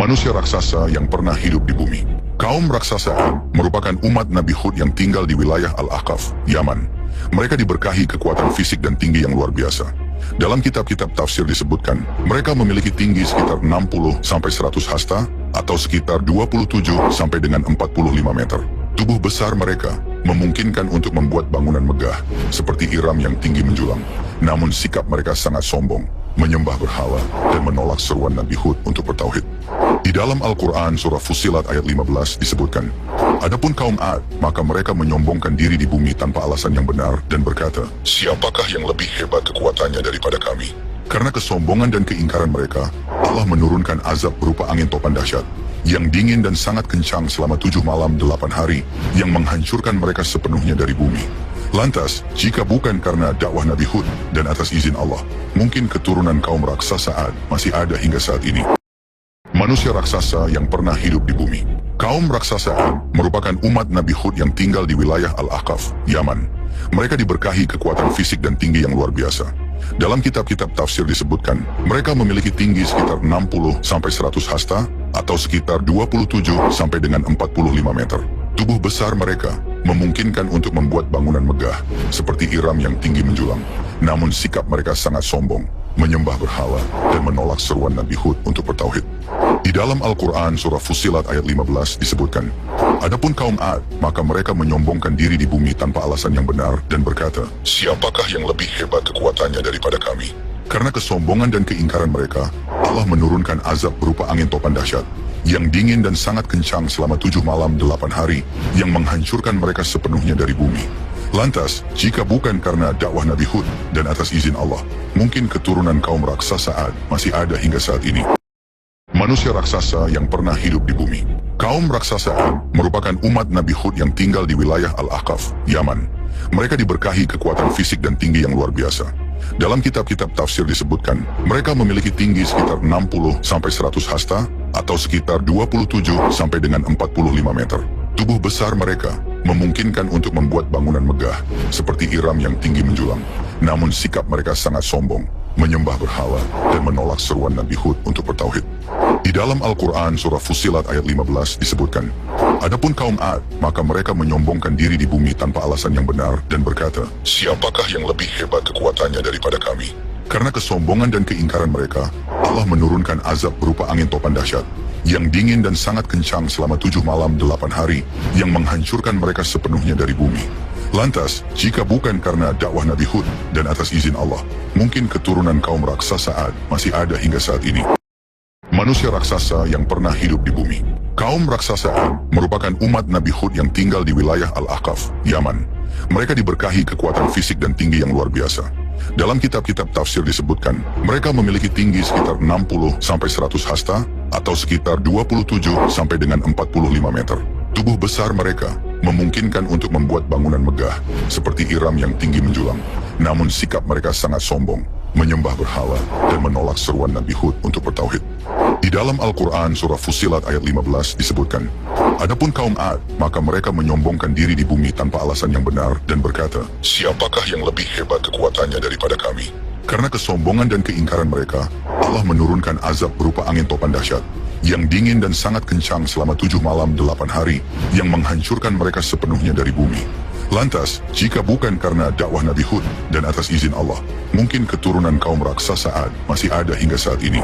Manusia raksasa yang pernah hidup di bumi. Kaum raksasa merupakan umat Nabi Hud yang tinggal di wilayah Al-Ahqaf, Yaman. Mereka diberkahi kekuatan fisik dan tinggi yang luar biasa. Dalam kitab-kitab tafsir disebutkan, mereka memiliki tinggi sekitar 60-100 hasta, atau sekitar 27 sampai dengan 45 meter. Tubuh besar mereka memungkinkan untuk membuat bangunan megah, seperti Iram yang tinggi menjulang. Namun sikap mereka sangat sombong, menyembah berhala, dan menolak seruan Nabi Hud untuk bertauhid. Di dalam Al-Quran surah Fussilat ayat 15 disebutkan, adapun kaum Ad, maka mereka menyombongkan diri di bumi tanpa alasan yang benar dan berkata, siapakah yang lebih hebat kekuatannya daripada kami? Karena kesombongan dan keingkaran mereka, Allah menurunkan azab berupa angin topan dahsyat, yang dingin dan sangat kencang selama 7 malam 8 hari, yang menghancurkan mereka sepenuhnya dari bumi. Lantas, jika bukan karena dakwah Nabi Hud dan atas izin Allah, mungkin keturunan kaum raksasa Ad masih ada hingga saat ini. Manusia raksasa yang pernah hidup di bumi. Kaum raksasa merupakan umat Nabi Hud yang tinggal di wilayah Al-Ahqaf, Yaman. Mereka diberkahi kekuatan fisik dan tinggi yang luar biasa. Dalam kitab-kitab tafsir disebutkan, mereka memiliki tinggi sekitar 60-100 hasta, atau sekitar 27 sampai dengan 45 meter. Tubuh besar mereka memungkinkan untuk membuat bangunan megah, seperti Iram yang tinggi menjulang. Namun sikap mereka sangat sombong, menyembah berhala, dan menolak seruan Nabi Hud untuk bertauhid. Di dalam Al-Quran surah Fussilat ayat 15 disebutkan, adapun kaum Ad, maka mereka menyombongkan diri di bumi tanpa alasan yang benar dan berkata, siapakah yang lebih hebat kekuatannya daripada kami? Karena kesombongan dan keingkaran mereka, Allah menurunkan azab berupa angin topan dahsyat, yang dingin dan sangat kencang selama 7 malam 8 hari, yang menghancurkan mereka sepenuhnya dari bumi. Lantas, jika bukan karena dakwah Nabi Hud dan atas izin Allah, mungkin keturunan kaum raksasa Ad masih ada hingga saat ini. Manusia raksasa yang pernah hidup di bumi. Kaum raksasa merupakan umat Nabi Hud yang tinggal di wilayah Al-Ahqaf, Yaman. Mereka diberkahi kekuatan fisik dan tinggi yang luar biasa. Dalam kitab-kitab tafsir disebutkan, mereka memiliki tinggi sekitar 60-100 hasta, atau sekitar 27 sampai dengan 45 meter. Tubuh besar mereka memungkinkan untuk membuat bangunan megah, seperti Iram yang tinggi menjulang. Namun sikap mereka sangat sombong, menyembah berhala, dan menolak seruan Nabi Hud untuk bertauhid. Di dalam Al-Quran surah Fussilat ayat 15 disebutkan, adapun kaum Ad, maka mereka menyombongkan diri di bumi tanpa alasan yang benar dan berkata, siapakah yang lebih hebat kekuatannya daripada kami? Karena kesombongan dan keingkaran mereka, Allah menurunkan azab berupa angin topan dahsyat, yang dingin dan sangat kencang selama 7 malam 8 hari, yang menghancurkan mereka sepenuhnya dari bumi. Lantas, jika bukan karena dakwah Nabi Hud dan atas izin Allah, mungkin keturunan kaum raksasa Ad masih ada hingga saat ini. Manusia raksasa yang pernah hidup di bumi. Kaum raksasa merupakan umat Nabi Hud yang tinggal di wilayah Al-Ahqaf, Yaman. Mereka diberkahi kekuatan fisik dan tinggi yang luar biasa. Dalam kitab-kitab tafsir disebutkan, mereka memiliki tinggi sekitar 60-100 hasta, atau sekitar 27 sampai dengan 45 meter. Tubuh besar mereka memungkinkan untuk membuat bangunan megah, seperti Iram yang tinggi menjulang. Namun sikap mereka sangat sombong, menyembah berhala, dan menolak seruan Nabi Hud untuk bertauhid. Di dalam Al-Quran surah Fussilat ayat 15 disebutkan, adapun kaum Ad, maka mereka menyombongkan diri di bumi tanpa alasan yang benar dan berkata, siapakah yang lebih hebat kekuatannya daripada kami? Karena kesombongan dan keingkaran mereka, Allah menurunkan azab berupa angin topan dahsyat, yang dingin dan sangat kencang selama 7 malam 8 hari, yang menghancurkan mereka sepenuhnya dari bumi. Lantas, jika bukan karena dakwah Nabi Hud dan atas izin Allah, mungkin keturunan kaum raksasa Ad masih ada hingga saat ini.